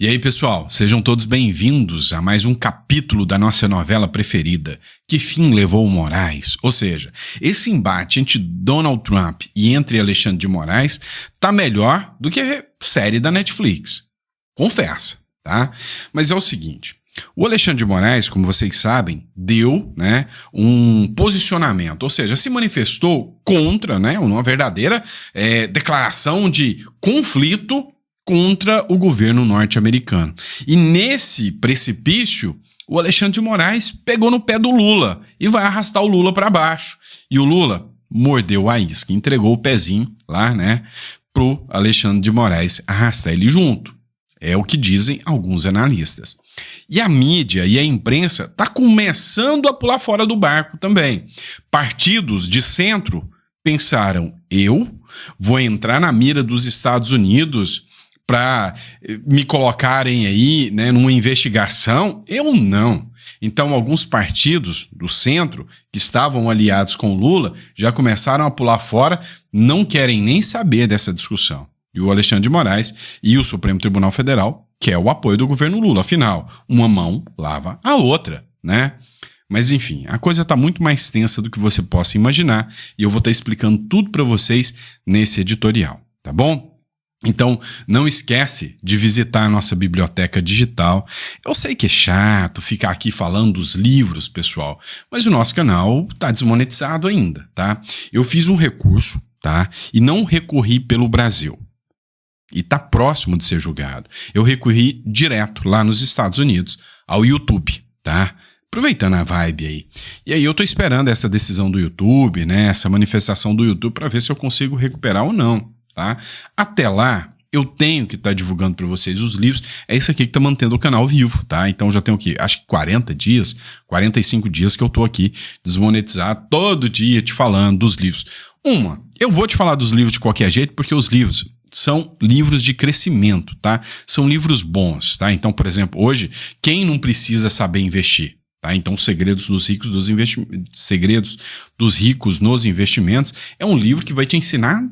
E aí, pessoal, sejam todos bem-vindos a mais um capítulo da nossa novela preferida, Que Fim Levou o Moraes? Ou seja, esse embate entre Donald Trump e entre Alexandre de Moraes tá melhor do que a série da Netflix. Confessa, tá? Mas é o seguinte, o Alexandre de Moraes, como vocês sabem, deu, um posicionamento, ou seja, se manifestou contra, uma verdadeira declaração de conflito contra o governo norte-americano. E nesse precipício, o Alexandre de Moraes pegou no pé do Lula e vai arrastar o Lula para baixo. E o Lula mordeu a isca, entregou o pezinho lá, pro Alexandre de Moraes arrastar ele junto. É o que dizem alguns analistas. E a mídia e a imprensa tá começando a pular fora do barco também. Partidos de centro pensaram, eu vou entrar na mira dos Estados Unidos para me colocarem aí, numa investigação? Eu não. Então, alguns partidos do centro que estavam aliados com o Lula já começaram a pular fora, não querem nem saber dessa discussão. E o Alexandre de Moraes e o Supremo Tribunal Federal quer o apoio do governo Lula. Afinal, uma mão lava a outra, Mas enfim, a coisa está muito mais tensa do que você possa imaginar e eu vou estar explicando tudo para vocês nesse editorial, tá bom? Então, não esquece de visitar a nossa biblioteca digital. Eu sei que é chato ficar aqui falando dos livros, pessoal, mas o nosso canal está desmonetizado ainda, tá? Eu fiz um recurso, tá? E não recorri pelo Brasil. E está próximo de ser julgado. Eu recorri direto lá nos Estados Unidos, ao YouTube, tá? Aproveitando a vibe aí. E aí eu tô esperando essa decisão do YouTube, essa manifestação do YouTube para ver se eu consigo recuperar ou não. Tá? Até lá, eu tenho que estar divulgando para vocês os livros. É isso aqui que está mantendo o canal vivo, tá? Então já tenho o quê? Acho que 40 dias, 45 dias que eu tô aqui desmonetizado, todo dia te falando dos livros. Eu vou te falar dos livros de qualquer jeito, porque os livros são livros de crescimento, tá? São livros bons, tá? Então, por exemplo, hoje, quem não precisa saber investir? Tá? Então, Segredos dos Ricos nos Investimentos é um livro que vai te ensinar,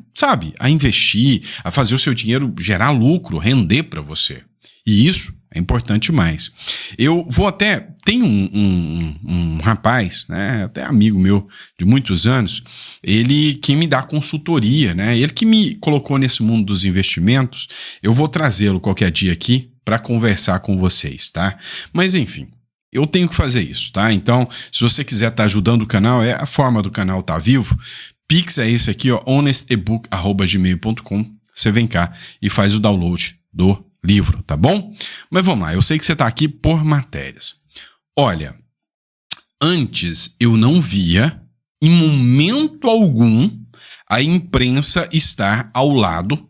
a investir, a fazer o seu dinheiro gerar lucro, render para você. E isso é importante demais. Eu vou até... Tem um rapaz, até amigo meu de muitos anos, ele que me dá consultoria, ele que me colocou nesse mundo dos investimentos. Eu vou trazê-lo qualquer dia aqui para conversar com vocês, tá? Mas, enfim... Eu tenho que fazer isso, tá? Então, se você quiser estar ajudando o canal, a forma do canal tá vivo. Pix é esse aqui, honestebook@gmail.com. Você vem cá e faz o download do livro, tá bom? Mas vamos lá, eu sei que você tá aqui por matérias. Olha, antes eu não via, em momento algum, a imprensa estar ao lado,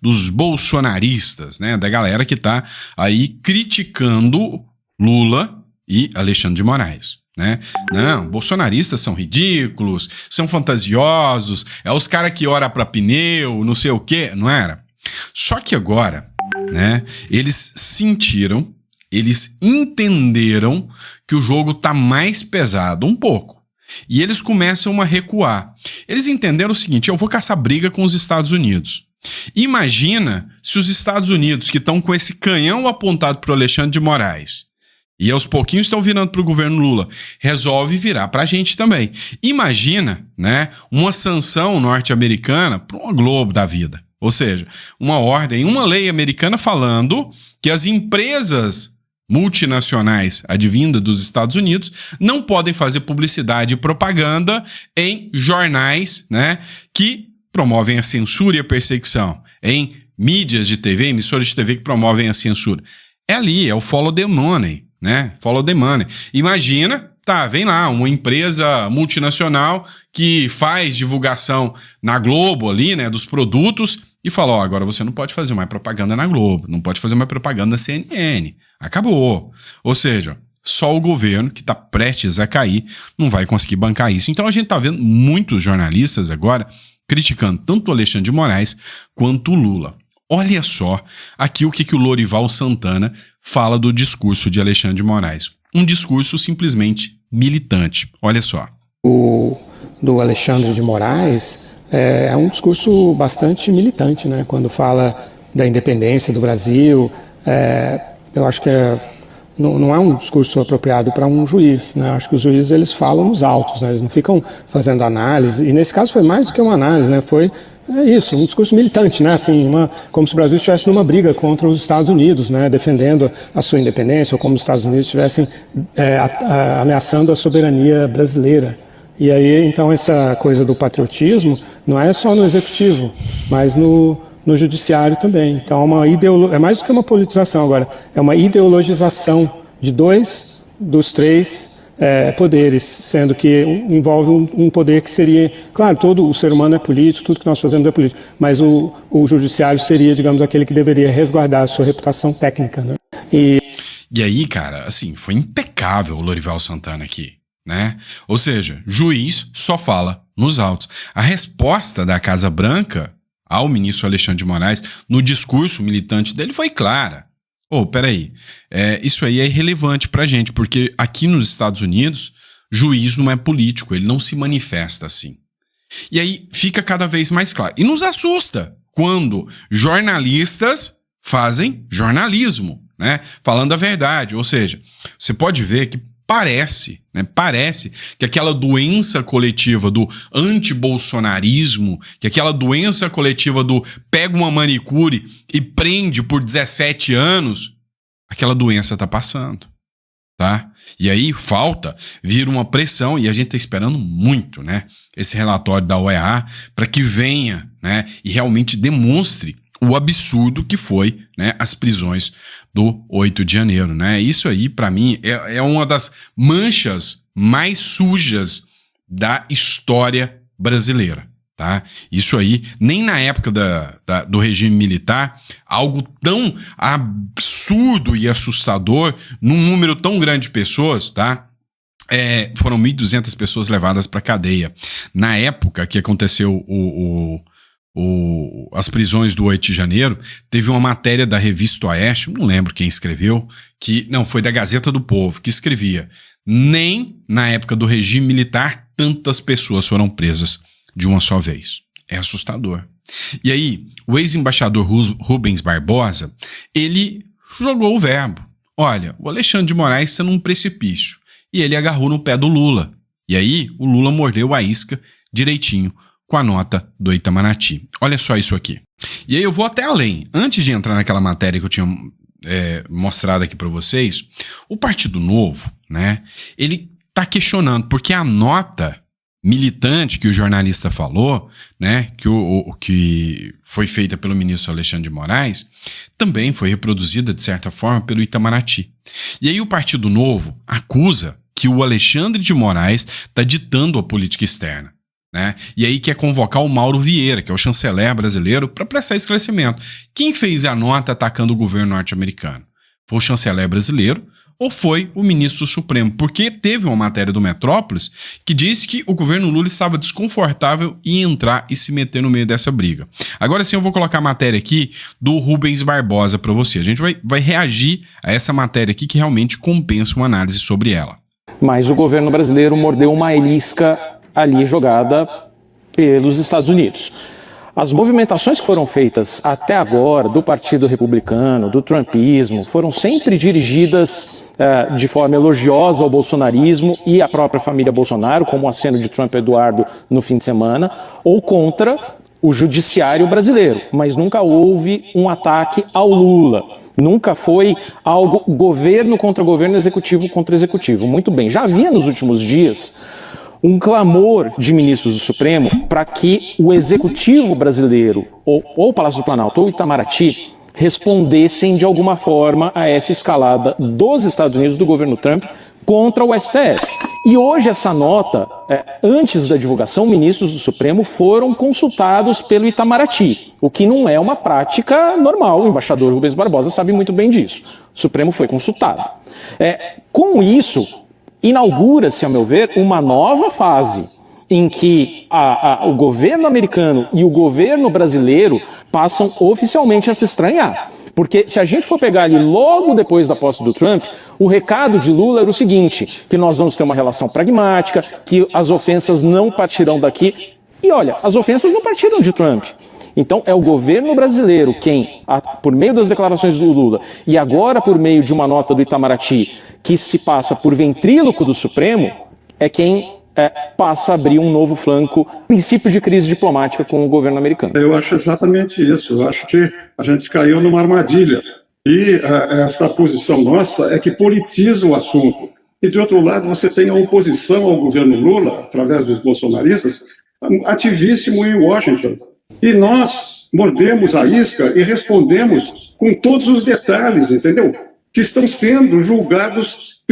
dos bolsonaristas, da galera que tá aí criticando Lula e Alexandre de Moraes, Não, bolsonaristas são ridículos, são fantasiosos, é os caras que oram para pneu, não sei o quê, não era? Só que agora, eles sentiram, eles entenderam que o jogo tá mais pesado um pouco. E eles começam a recuar. Eles entenderam o seguinte, eu vou caçar briga com os Estados Unidos. Imagina se os Estados Unidos, que estão com esse canhão apontado para o Alexandre de Moraes, e aos pouquinhos estão virando para o governo Lula, resolve virar para a gente também. Imagina, uma sanção norte-americana para uma Globo da vida. Ou seja, uma ordem, uma lei americana falando que as empresas multinacionais advindas dos Estados Unidos não podem fazer publicidade e propaganda em jornais, que promovem a censura e a perseguição, em mídias de TV, emissoras de TV que promovem a censura. É ali, é o follow the money. Follow the money. Imagina, vem lá, uma empresa multinacional que faz divulgação na Globo ali, dos produtos e fala, agora você não pode fazer mais propaganda na Globo, não pode fazer mais propaganda na CNN. Acabou. Ou seja, só o governo que está prestes a cair não vai conseguir bancar isso. Então a gente está vendo muitos jornalistas agora criticando tanto o Alexandre de Moraes quanto o Lula. Olha só aqui o que o Lorival Santana fala do discurso de Alexandre de Moraes. Um discurso simplesmente militante. Olha só. Do Alexandre de Moraes é um discurso bastante militante, quando fala da independência do Brasil, eu acho que não é um discurso apropriado para um juiz, né? Acho que os juízes, eles falam nos autos, né? Eles não ficam fazendo análise, e nesse caso foi mais do que uma análise, né? Foi um discurso militante, né? Assim, como se o Brasil estivesse numa briga contra os Estados Unidos, né? Defendendo a sua independência, ou como os Estados Unidos estivessem ameaçando a soberania brasileira. E aí, então, essa coisa do patriotismo não é só no executivo, mas no judiciário também. Então, é mais do que uma politização agora, é uma ideologização de 2 dos 3 poderes, sendo que envolve um poder que seria, claro, todo o ser humano é político, tudo que nós fazemos é político, mas o judiciário seria, digamos, aquele que deveria resguardar a sua reputação técnica, né? E aí, cara, assim, foi impecável o Lorival Santana aqui, né? Ou seja, juiz só fala nos autos. A resposta da Casa Branca ao ministro Alexandre de Moraes, no discurso militante dele, foi clara. Peraí, isso aí é irrelevante pra gente, porque aqui nos Estados Unidos, juiz não é político, ele não se manifesta assim. E aí fica cada vez mais claro. E nos assusta quando jornalistas fazem jornalismo, né? Falando a verdade. Ou seja, você pode ver que parece que aquela doença coletiva do antibolsonarismo, que aquela doença coletiva do pega uma manicure e prende por 17 anos, aquela doença tá passando, tá? E aí vira uma pressão, e a gente tá esperando muito, né? Esse relatório da OEA para que venha, né? E realmente demonstre o absurdo que foi, né, as prisões do 8 de janeiro, né? Isso aí, para mim, é uma das manchas mais sujas da história brasileira, tá? Isso aí, nem na época do regime militar, algo tão absurdo e assustador, num número tão grande de pessoas, tá? Foram 1.200 pessoas levadas para cadeia. Na época que aconteceu as prisões do 8 de janeiro, teve uma matéria da revista Oeste, não lembro quem escreveu, foi da Gazeta do Povo, que escrevia: nem na época do regime militar tantas pessoas foram presas de uma só vez. É assustador. E aí, o ex-embaixador Rubens Barbosa, ele jogou o verbo. Olha, o Alexandre de Moraes está num precipício. E ele agarrou no pé do Lula. E aí, o Lula mordeu a isca direitinho, com a nota do Itamaraty. Olha só isso aqui. E aí eu vou até além. Antes de entrar naquela matéria que eu tinha mostrado aqui para vocês, o Partido Novo, né, ele tá questionando, porque a nota militante que o jornalista falou, né, que foi feita pelo ministro Alexandre de Moraes, também foi reproduzida, de certa forma, pelo Itamaraty. E aí o Partido Novo acusa que o Alexandre de Moraes está ditando a política externa, né? E aí quer convocar o Mauro Vieira, que é o chanceler brasileiro, para prestar esclarecimento. Quem fez a nota atacando o governo norte-americano? Foi o chanceler brasileiro ou foi o ministro Supremo? Porque teve uma matéria do Metrópolis que disse que o governo Lula estava desconfortável em entrar e se meter no meio dessa briga. Agora sim eu vou colocar a matéria aqui do Rubens Barbosa para você. A gente vai reagir a essa matéria aqui que realmente compensa uma análise sobre ela. Mas o governo brasileiro mordeu uma isca ali jogada pelos Estados Unidos. As movimentações que foram feitas até agora do Partido Republicano, do trumpismo, foram sempre dirigidas de forma elogiosa ao bolsonarismo e à própria família Bolsonaro, como o aceno de Trump e Eduardo no fim de semana, ou contra o judiciário brasileiro, mas nunca houve um ataque ao Lula. Nunca foi algo governo contra governo, executivo contra executivo. Muito bem, já havia nos últimos dias um clamor de ministros do Supremo para que o executivo brasileiro, ou o Palácio do Planalto, ou o Itamaraty, respondessem de alguma forma a essa escalada dos Estados Unidos, do governo Trump, contra o STF. E hoje essa nota, antes da divulgação, ministros do Supremo foram consultados pelo Itamaraty, o que não é uma prática normal. O embaixador Rubens Barbosa sabe muito bem disso. O Supremo foi consultado. Com isso, inaugura-se, a meu ver, uma nova fase em que o governo americano e o governo brasileiro passam oficialmente a se estranhar. Porque se a gente for pegar ali logo depois da posse do Trump, o recado de Lula era o seguinte, que nós vamos ter uma relação pragmática, que as ofensas não partirão daqui. E olha, as ofensas não partiram de Trump. Então é o governo brasileiro quem, por meio das declarações do Lula e agora por meio de uma nota do Itamaraty, que se passa por ventríloco do Supremo, é quem passa a abrir um novo flanco, princípio de crise diplomática com o governo americano. Eu acho exatamente isso. Eu acho que a gente caiu numa armadilha. E essa posição nossa é que politiza o assunto. E, de outro lado, você tem a oposição ao governo Lula, através dos bolsonaristas, ativíssimo em Washington. E nós mordemos a isca e respondemos com todos os detalhes, entendeu? Que estão sendo julgados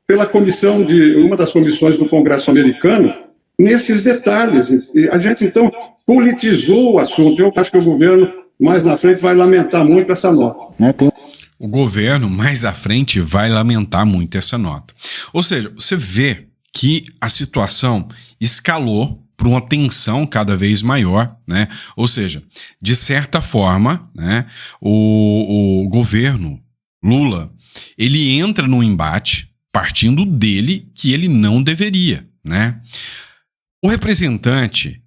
pela comissão uma das comissões do Congresso americano, nesses detalhes. E a gente, então, politizou o assunto. Eu acho que o governo, mais na frente, vai lamentar muito essa nota. O governo, mais à frente, vai lamentar muito essa nota. Ou seja, você vê que a situação escalou para uma tensão cada vez maior, né? Ou seja, de certa forma, né, o governo Lula, ele entra num embate partindo dele que ele não deveria, né? O representante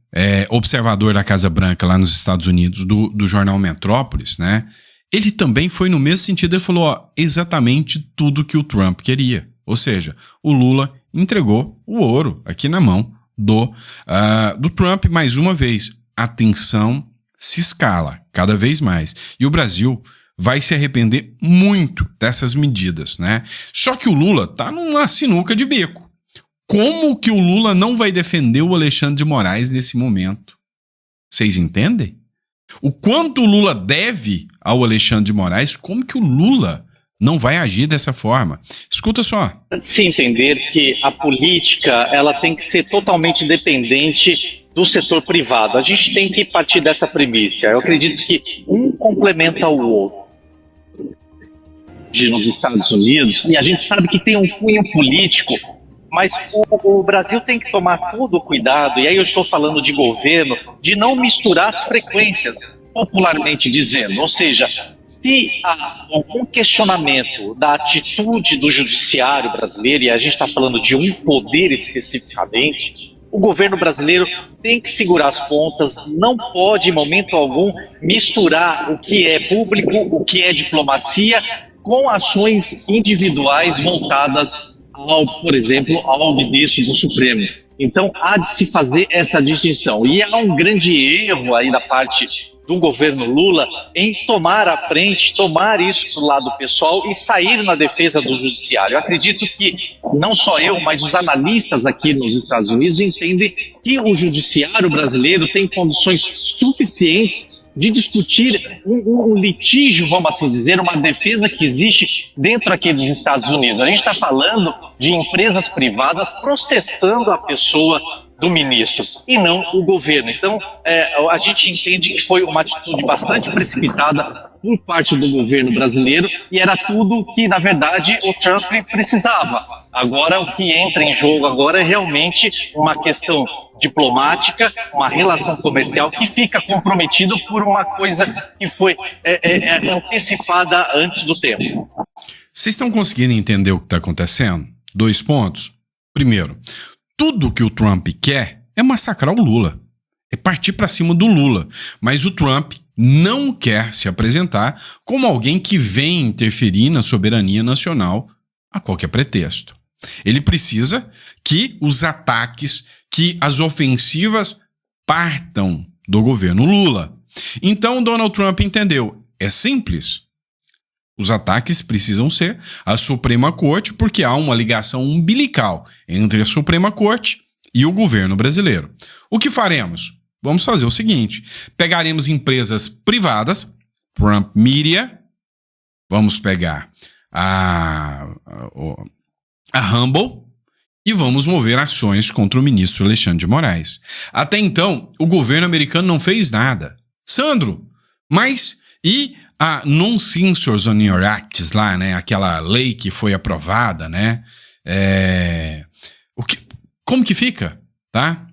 observador da Casa Branca lá nos Estados Unidos, do jornal Metrópolis, né? Ele também foi no mesmo sentido, ele falou exatamente tudo que o Trump queria. Ou seja, o Lula entregou o ouro aqui na mão do Trump. Mais uma vez, a tensão se escala cada vez mais. E o Brasil vai se arrepender muito dessas medidas, né? Só que o Lula tá numa sinuca de bico. Como que o Lula não vai defender o Alexandre de Moraes nesse momento? Vocês entendem? O quanto o Lula deve ao Alexandre de Moraes, como que o Lula não vai agir dessa forma? Escuta só. Se entender que a política ela tem que ser totalmente independente do setor privado. A gente tem que partir dessa premissa. Eu acredito que um complementa o outro. Nos Estados Unidos, e a gente sabe que tem um cunho político, mas o Brasil tem que tomar todo o cuidado, e aí eu estou falando de governo, de não misturar as frequências, popularmente dizendo. Ou seja, se há algum questionamento da atitude do judiciário brasileiro, e a gente está falando de um poder especificamente, o governo brasileiro tem que segurar as pontas, não pode em momento algum misturar o que é público, o que é diplomacia, com ações individuais voltadas por exemplo, ao ministro do Supremo. Então, há de se fazer essa distinção. E há um grande erro aí da parte do governo Lula em tomar a frente, tomar isso para o lado pessoal e sair na defesa do judiciário. Eu acredito que não só eu, mas os analistas aqui nos Estados Unidos entendem que o judiciário brasileiro tem condições suficientes de discutir um litígio, vamos assim dizer, uma defesa que existe dentro aqui dos Estados Unidos. A gente está falando de empresas privadas processando a pessoa do ministro e não o governo. Então, a gente entende que foi uma atitude bastante precipitada por parte do governo brasileiro e era tudo que, na verdade, o Trump precisava. Agora, o que entra em jogo agora é realmente uma questão diplomática, uma relação comercial que fica comprometido por uma coisa que foi antecipada antes do tempo. Vocês estão conseguindo entender o que está acontecendo? 2 pontos. Primeiro, tudo que o Trump quer é massacrar o Lula, é partir para cima do Lula. Mas o Trump não quer se apresentar como alguém que vem interferir na soberania nacional a qualquer pretexto. Ele precisa que os ataques, que as ofensivas partam do governo Lula. Então Donald Trump entendeu, é simples. Os ataques precisam ser à Suprema Corte, porque há uma ligação umbilical entre a Suprema Corte e o governo brasileiro. O que faremos? Vamos fazer o seguinte: pegaremos empresas privadas, Trump Media, vamos pegar a Rumble e vamos mover ações contra o ministro Alexandre de Moraes. Até então, o governo americano não fez nada. Sandro, mas e a Non-Censors on Your Acts lá, né? Aquela lei que foi aprovada, né? Como que fica, tá?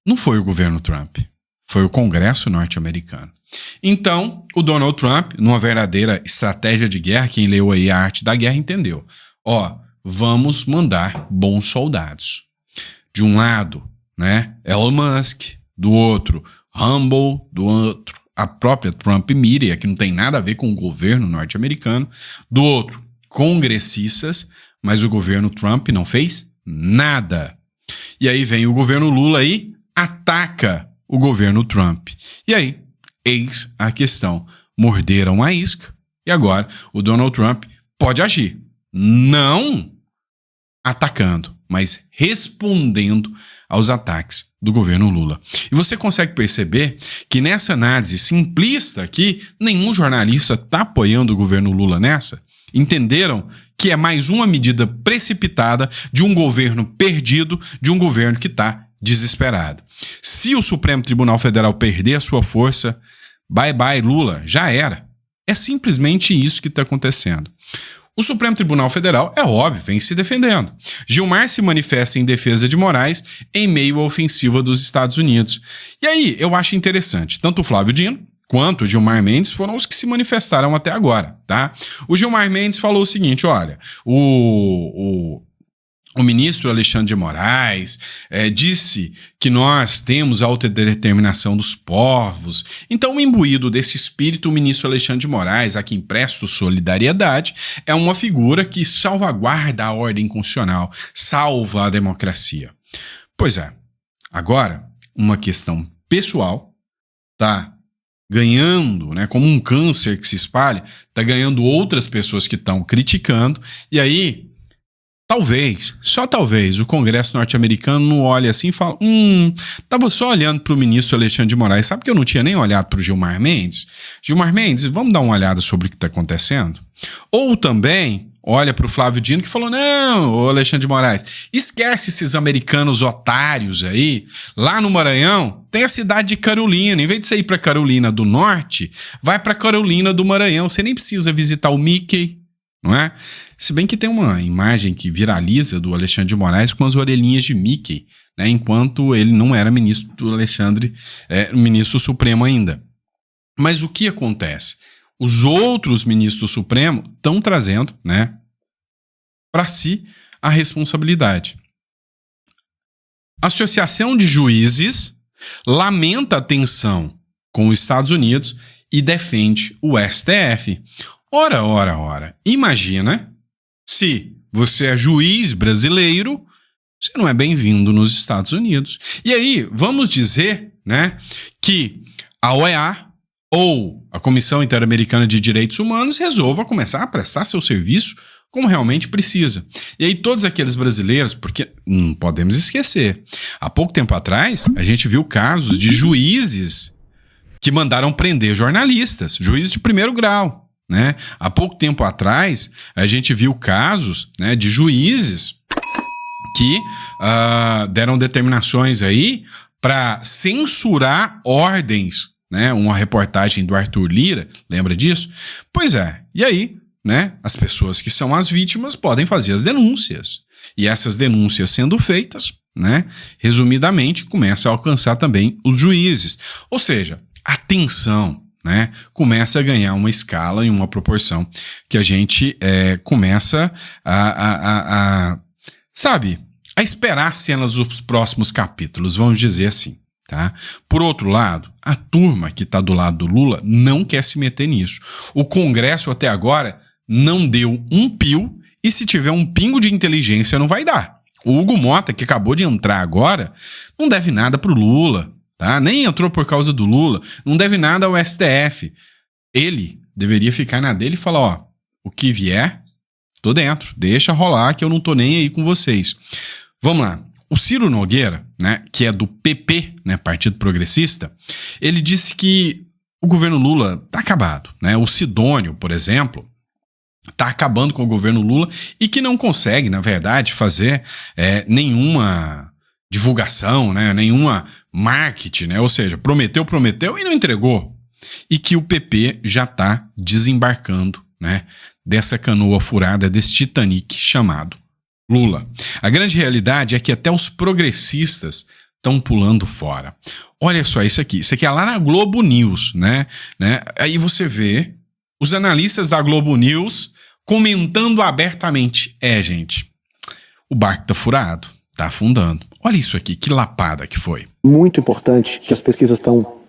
Não foi o governo Trump, foi o Congresso norte-americano. Então, o Donald Trump, numa verdadeira estratégia de guerra, quem leu aí A Arte da Guerra entendeu. Vamos mandar bons soldados. De um lado, né? Elon Musk, do outro, Rumble, do outro, a própria Trump Media, que não tem nada a ver com o governo norte-americano, do outro, congressistas, mas o governo Trump não fez nada. E aí vem o governo Lula aí, ataca o governo Trump. E aí, eis a questão. Morderam a isca e agora o Donald Trump pode agir. Não atacando, mas respondendo aos ataques do governo Lula. E você consegue perceber que nessa análise simplista aqui, nenhum jornalista está apoiando o governo Lula nessa? Entenderam que é mais uma medida precipitada de um governo perdido, de um governo que está desesperado. Se o Supremo Tribunal Federal perder a sua força, bye bye Lula, já era. É simplesmente isso que está acontecendo. O Supremo Tribunal Federal, é óbvio, vem se defendendo. Gilmar se manifesta em defesa de Moraes em meio à ofensiva dos Estados Unidos. E aí, eu acho interessante, tanto o Flávio Dino quanto o Gilmar Mendes foram os que se manifestaram até agora, tá? O Gilmar Mendes falou o seguinte, olha, o ministro Alexandre de Moraes disse que nós temos a autodeterminação dos povos. Então, imbuído desse espírito, o ministro Alexandre de Moraes, a quem presto solidariedade, é uma figura que salvaguarda a ordem constitucional, salva a democracia. Pois é, agora, uma questão pessoal, tá ganhando, né, como um câncer que se espalha, tá ganhando outras pessoas que estão criticando, e aí talvez, só talvez, o Congresso norte-americano não olhe assim e fala, tava só olhando para o ministro Alexandre de Moraes, sabe que eu não tinha nem olhado para o Gilmar Mendes? Gilmar Mendes, vamos dar uma olhada sobre o que está acontecendo? Ou também olha para o Flávio Dino que falou, não, ô Alexandre de Moraes, esquece esses americanos otários aí, lá no Maranhão tem a cidade de Carolina, em vez de você ir para Carolina do Norte, vai para Carolina do Maranhão, você nem precisa visitar o Mickey, não é? Se bem que tem uma imagem que viraliza do Alexandre de Moraes com as orelhinhas de Mickey, né, enquanto ele não era ministro do Alexandre, ministro supremo ainda. Mas o que acontece? Os outros ministros do Supremo estão trazendo, né, para si a responsabilidade. A Associação de Juízes lamenta a tensão com os Estados Unidos e defende o STF. Ora. Imagina se você é juiz brasileiro, você não é bem-vindo nos Estados Unidos. E aí, vamos dizer, né, que a OEA ou a Comissão Interamericana de Direitos Humanos resolva começar a prestar seu serviço como realmente precisa. E aí todos aqueles brasileiros, porque não podemos esquecer, há pouco tempo atrás a gente viu casos de juízes que mandaram prender jornalistas, juízes de primeiro grau, né? Há pouco tempo atrás a gente viu casos, né, de juízes que deram determinações aí para censurar ordens, né? Uma reportagem do Arthur Lira, lembra disso? Pois é, e aí, né, as pessoas que são as vítimas podem fazer as denúncias. E essas denúncias sendo feitas, né, resumidamente, começa a alcançar também os juízes. Ou seja, a tensão, né, começa a ganhar uma escala e uma proporção que a gente começa sabe, a esperar cenas dos próximos capítulos, vamos dizer assim. Tá? Por outro lado, a turma que está do lado do Lula não quer se meter nisso. O Congresso até agora não deu um pio e se tiver um pingo de inteligência não vai dar. O Hugo Mota, que acabou de entrar agora, não deve nada pro Lula, tá? Nem entrou por causa do Lula, não deve nada ao STF. Ele deveria ficar na dele e falar, ó, o que vier, tô dentro, deixa rolar que eu não tô nem aí com vocês. Vamos lá. O Ciro Nogueira, né, que é do PP, né, Partido Progressista, ele disse que o governo Lula está acabado, né? O Sidônio, por exemplo, está acabando com o governo Lula e que não consegue, na verdade, fazer nenhuma divulgação, né, nenhuma marketing, né? Ou seja, prometeu e não entregou. E que o PP já está desembarcando, né, dessa canoa furada, desse Titanic chamado Lula. A grande realidade é que até os progressistas estão pulando fora. Olha só isso aqui é lá na Globo News, né? Aí você vê os analistas da Globo News comentando abertamente. Gente, o barco tá furado, tá afundando. Olha isso aqui, que lapada que foi. Muito importante que as pesquisas estão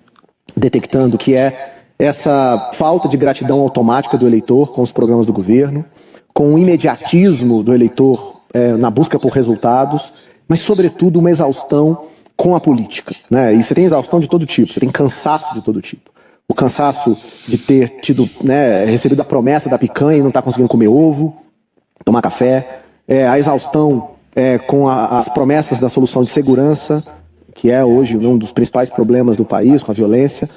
detectando, que é essa falta de gratidão automática do eleitor com os programas do governo, com o imediatismo do eleitor na busca por resultados, mas, sobretudo, uma exaustão com a política, né? E você tem exaustão de todo tipo, você tem cansaço de todo tipo. O cansaço de ter tido, né, recebido a promessa da picanha e não estar conseguindo comer ovo, tomar café, a exaustão com as promessas da solução de segurança, que é hoje um dos principais problemas do país, com a violência,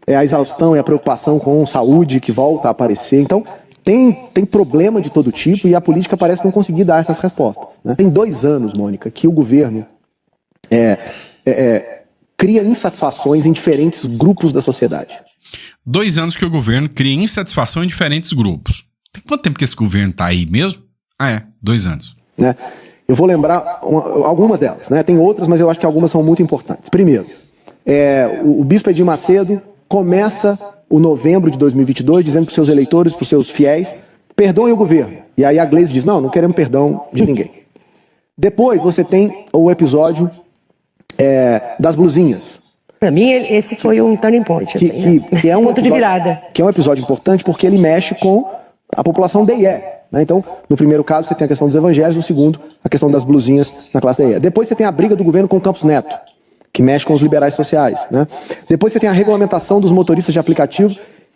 a exaustão e a preocupação com saúde que volta a aparecer. Então, tem problema de todo tipo e a política parece não conseguir dar essas respostas, né? Tem 2 anos, Mônica, que o governo cria insatisfações em diferentes grupos da sociedade. 2 anos que o governo cria insatisfação em diferentes grupos. Tem quanto tempo que esse governo tá aí mesmo? 2 anos. Né? Eu vou lembrar algumas delas, né? Tem outras, mas eu acho que algumas são muito importantes. Primeiro, o bispo Edir Macedo começa o novembro de 2022 dizendo para os seus eleitores, para os seus fiéis, perdoem o governo. E aí a Gleisi diz, não queremos perdão de ninguém. Depois você tem o episódio das blusinhas. Para mim, esse foi um turning point. Que é um ponto de virada. Que é um episódio importante porque ele mexe com a população DIE. Né? Então, no primeiro caso, você tem a questão dos evangélicos, no segundo, a questão das blusinhas na classe DIE. Depois você tem a briga do governo com o Campos Neto, que mexe com os liberais sociais. Né? Depois você tem a regulamentação dos motoristas de aplicativo,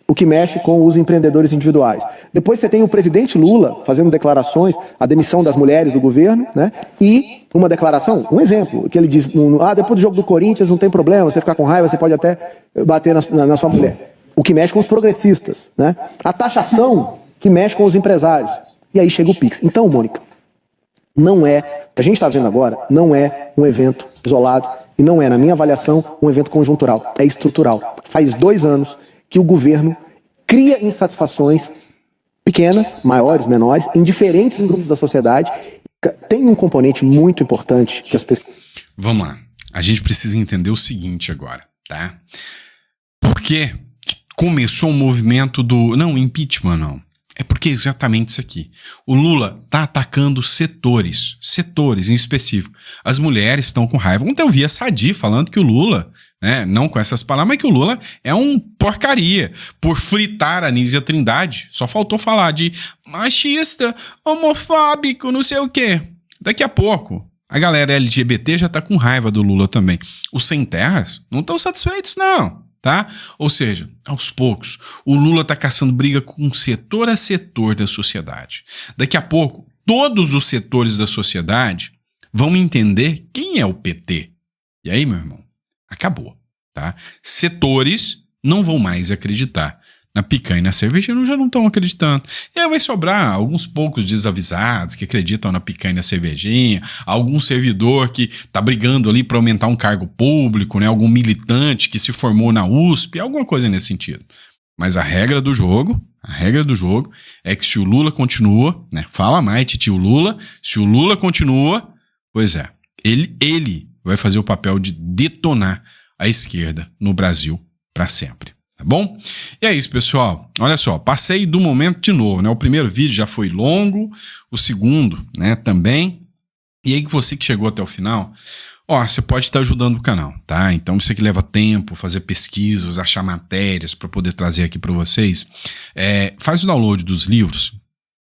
o que mexe com os empreendedores individuais. Depois você tem o presidente Lula fazendo declarações, a demissão das mulheres do governo, né? E uma declaração, um exemplo, que ele diz, depois do jogo do Corinthians não tem problema, você ficar com raiva, você pode até bater na sua mulher. O que mexe com os progressistas, né? A taxação que mexe com os empresários. E aí chega o Pix. Então, Mônica, o que a gente está vendo agora não é um evento isolado e não é, na minha avaliação, um evento conjuntural, é estrutural. Faz 2 anos que o governo cria insatisfações pequenas, maiores, menores, em diferentes grupos da sociedade. Tem um componente muito importante que as pessoas... Vamos lá. A gente precisa entender o seguinte agora, tá? Por que começou o movimento do... Não, impeachment não. É porque é exatamente isso aqui. O Lula tá atacando setores em específico. As mulheres estão com raiva. Ontem eu vi a Sadi falando que o Lula, né, não com essas palavras, mas que o Lula é um porcaria por fritar a Anísia Trindade. Só faltou falar de machista, homofóbico, não sei o quê. Daqui a pouco, a galera LGBT já tá com raiva do Lula também. Os sem terras não estão satisfeitos, não. Tá? Ou seja, aos poucos, o Lula está caçando briga com setor a setor da sociedade. Daqui a pouco, todos os setores da sociedade vão entender quem é o PT. E aí, meu irmão, acabou. Tá? Setores não vão mais acreditar. Na picanha e na cervejinha já não estão acreditando. E aí vai sobrar alguns poucos desavisados que acreditam na picanha e na cervejinha, algum servidor que tá brigando ali para aumentar um cargo público, né? Algum militante que se formou na USP, alguma coisa nesse sentido. Mas a regra do jogo é que se o Lula continua, né? Fala mais, titio Lula, se o Lula continua, pois é, ele vai fazer o papel de detonar a esquerda no Brasil para sempre. Tá bom? E é isso, pessoal. Olha só, passei do momento de novo, né? O primeiro vídeo já foi longo, o segundo, né, também. E aí, você que chegou até o final, você pode estar ajudando o canal, tá? Então, você que leva tempo, fazer pesquisas, achar matérias para poder trazer aqui para vocês, faz o download dos livros.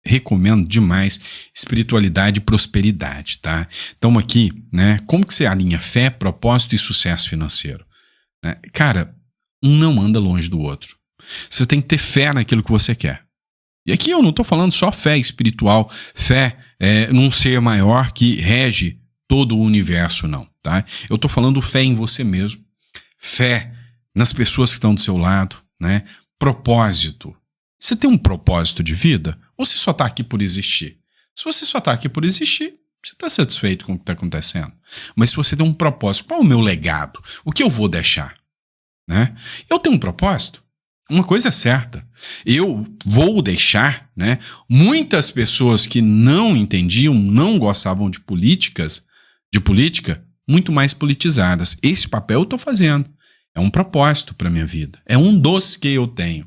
Recomendo demais Espiritualidade e Prosperidade, tá? Então, aqui, né? Como que você alinha fé, propósito e sucesso financeiro? Né? Cara, um não anda longe do outro. Você tem que ter fé naquilo que você quer. E aqui eu não estou falando só fé espiritual, fé num ser maior que rege todo o universo, não. Tá? Eu estou falando fé em você mesmo, fé nas pessoas que estão do seu lado, né? Propósito. Você tem um propósito de vida ou você só está aqui por existir? Se você só está aqui por existir, você está satisfeito com o que está acontecendo. Mas se você tem um propósito, qual é o meu legado? O que eu vou deixar? Né? Eu tenho um propósito. Uma coisa é certa, eu vou deixar, né, muitas pessoas que não entendiam, não gostavam de política, muito mais politizadas. Esse papel eu estou fazendo. É um propósito para a minha vida. É um dos que eu tenho.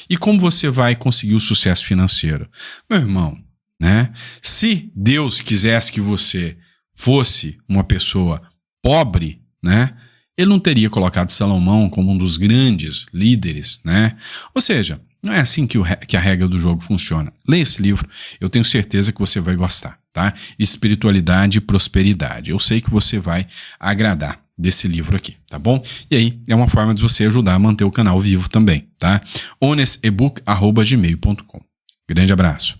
E como você vai conseguir o sucesso financeiro? Meu irmão, né, se Deus quisesse que você fosse uma pessoa pobre, né, ele não teria colocado Salomão como um dos grandes líderes, né? Ou seja, não é assim que a regra do jogo funciona. Leia esse livro, eu tenho certeza que você vai gostar, tá? Espiritualidade e Prosperidade. Eu sei que você vai agradar desse livro aqui, tá bom? E aí, é uma forma de você ajudar a manter o canal vivo também, tá? honestebook@gmail.com. Grande abraço.